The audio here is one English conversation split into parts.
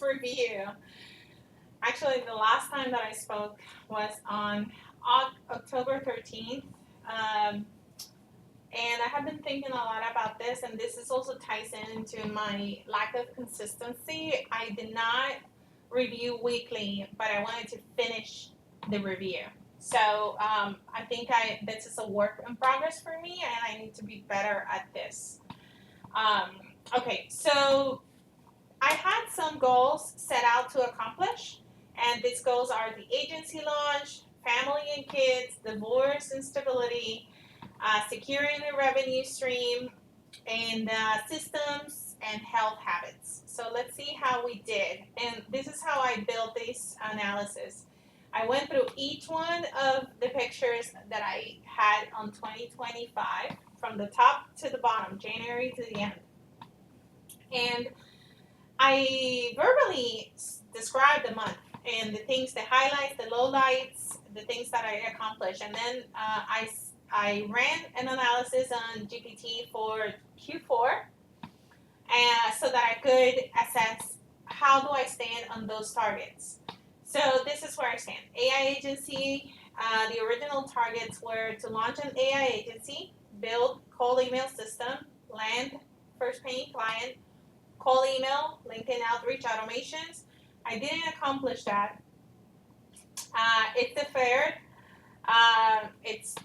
review. Actually, the last time that I spoke was on October 13th. Um, and I have been thinking a lot about this, and this is also ties into my lack of consistency. I did not review weekly, but I wanted to finish the review. So I think this is a work in progress for me, and I need to be better at this. Um, okay, so I had some goals set out to accomplish, and these goals are the agency launch, family and kids, divorce and stability, securing the revenue stream, and systems and health habits. So let's see how we did. And this is how I built this analysis. I went through each one of the pictures that I had on 2025 from the top to the bottom, January to the end. And I verbally described the month and the things, the highlights, the lowlights, the things that I accomplished. And then I ran an analysis on GPT for Q4 so that I could assess how do I stand on those targets. So this is where I stand. AI agency, the original targets were to launch an AI agency, build cold email system, land first paying client, cold email, LinkedIn outreach automations. I didn't accomplish that. It deferred. I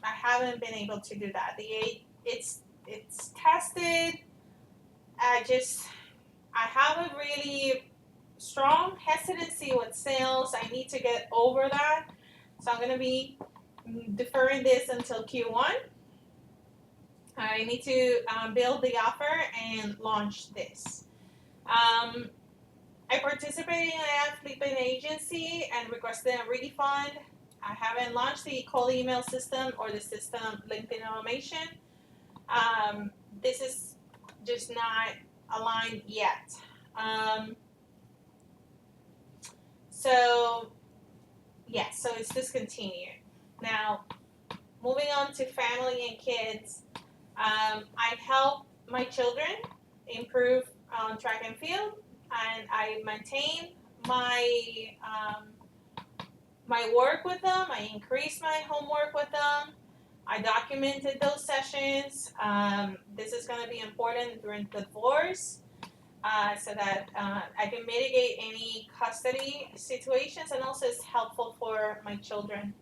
haven't been able to do that. It's tested. I have a really strong hesitancy with sales. I need to get over that. So I'm gonna be deferring this until Q1. I need to build the offer and launch this. I participated in an flipping agency and requested a refund. I haven't launched the cold email system or the system LinkedIn automation. This is just not aligned yet. So so it's discontinued. Now, moving on to family and kids, I help my children improve on track and field, and I maintain my work with them. I increased my homework with them. I documented those sessions. This is going to be important during the divorce. So that I can mitigate any custody situations, and also it's helpful for my children.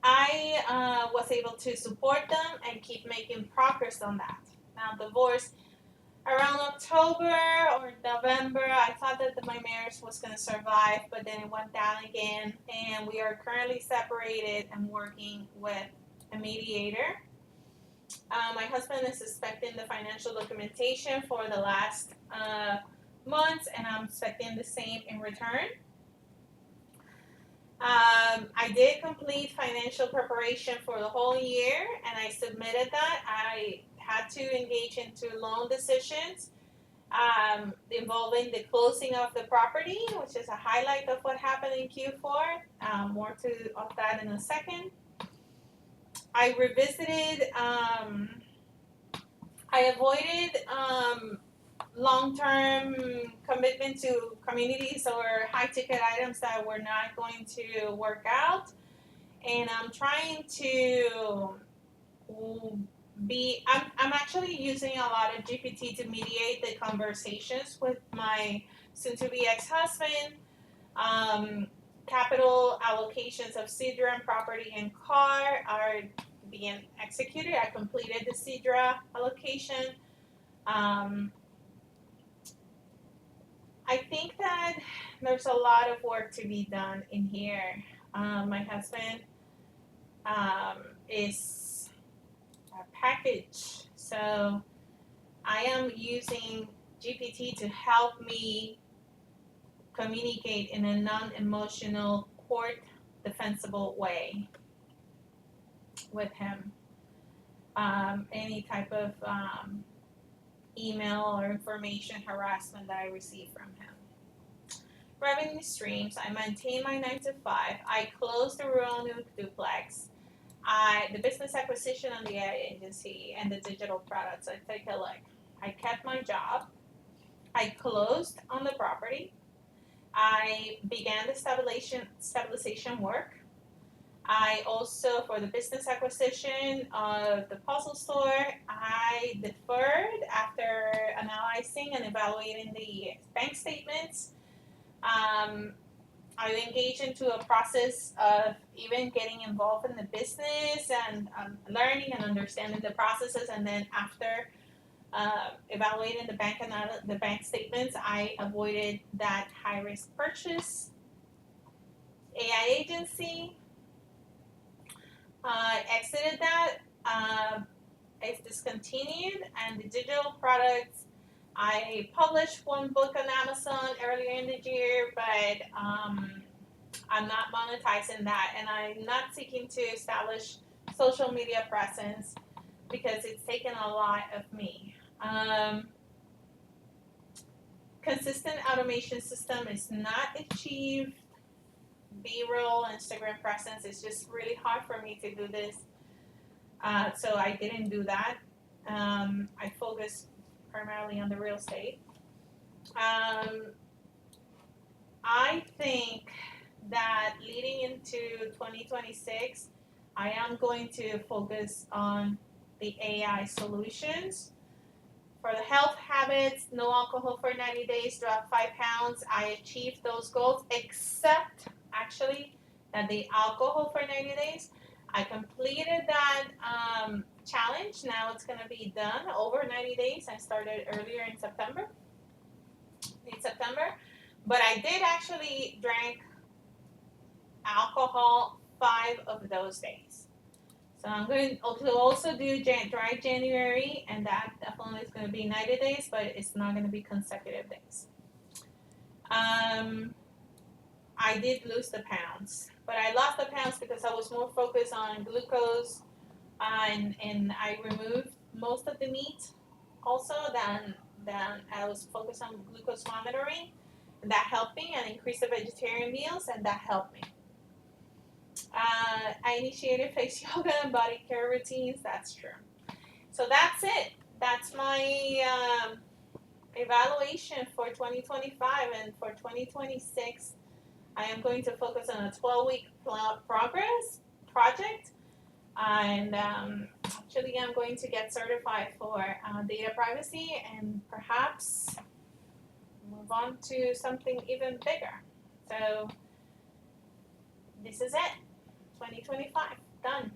I was able to support them and keep making progress on that. Now, divorce around October or November, I thought that my marriage was going to survive, but then it went down again, and we are currently separated and working with a mediator. My husband is expecting the financial documentation for the last months, and I'm expecting the same in return. I did complete financial preparation for the whole year, and I submitted that. I had to engage into loan decisions involving the closing of the property, which is a highlight of what happened in Q4. More of that in a second. I revisited. I avoided long-term commitment to communities or high-ticket items that were not going to work out, and I'm trying to I'm actually using a lot of GPT to mediate the conversations with my soon-to-be ex-husband. Capital allocations of Sidra property and car are being executed. I completed the Sidra allocation. I think that there's a lot of work to be done in here. My husband is a package, so I am using GPT to help me communicate in a non-emotional, court defensible way with him. Any type of email or information harassment that I receive from him. Revenue streams. I maintain my 9 to 5. I closed the Roanoke duplex. The business acquisition on the AI agency and the digital products. I take a look. I kept my job. I closed on the property. I began the stabilization work. I also, for the business acquisition of the puzzle store, I deferred after analyzing and evaluating the bank statements. Um, I engaged into a process of even getting involved in the business and learning and understanding the processes. And then after evaluating the bank statements, I avoided that high risk purchase. AI agency, exited that. It's discontinued, and the digital products. I published one book on Amazon earlier in the year, but I'm not monetizing that, and I'm not seeking to establish social media presence because it's taken a lot of me. Consistent automation system is not achieved. B-roll, Instagram presence is just really hard for me to do this. So I didn't do that. I focused primarily on the real estate. I think that leading into 2026, I am going to focus on the AI solutions. For the health habits, no alcohol for 90 days, drop 5 pounds. I achieved those goals, except actually that the alcohol for 90 days. I completed that challenge. Now it's going to be done over 90 days. I started earlier in September. But I did actually drink alcohol 5 of those days. So I'm going to also do dry January, and that definitely is going to be 90 days, but it's not going to be consecutive days. I did lose the pounds, but I lost the pounds because I was more focused on glucose, and I removed most of the meat also than I was focused on glucose monitoring, and that helped me, and increased the vegetarian meals, and that helped me. I initiated face yoga and body care routines. That's true. So that's it. That's my evaluation for 2025, and for 2026, I am going to focus on a 12-week progress project, and actually, I'm going to get certified for data privacy, and perhaps move on to something even bigger. So this is it. 2025 done.